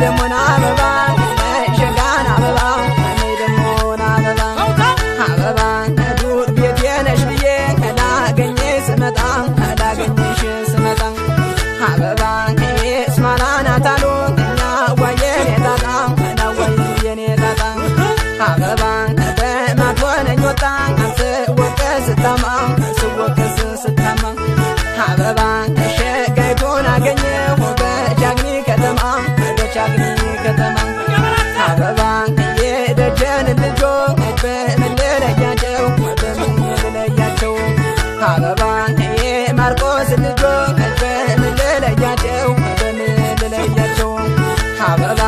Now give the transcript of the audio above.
ደሞና አበባ ሸጋን አበባ ደሞና አበባ አበባ ዱር ቤቴ ነሽ ብዬ ላገኘሽ ስመጣ ላገኘሽ ስመጣ አበባ እስማናን አታሉ እኛ ዋየን የታጣ ናዋየን የታጣ አበባ በማትሆነኝ ወጣ ስወቀስ ስታማ ስወቀስ ስታማ አበባ ሸጋይቱን አገኘሁ በቻግኒ ከተማ በቻግኒ ከተማ አበባ የደጀን ልጆች በመለያቸው በመለያቸው አበባ የማርቆስ ልጆች በመለያቸው በመለያቸው አበባ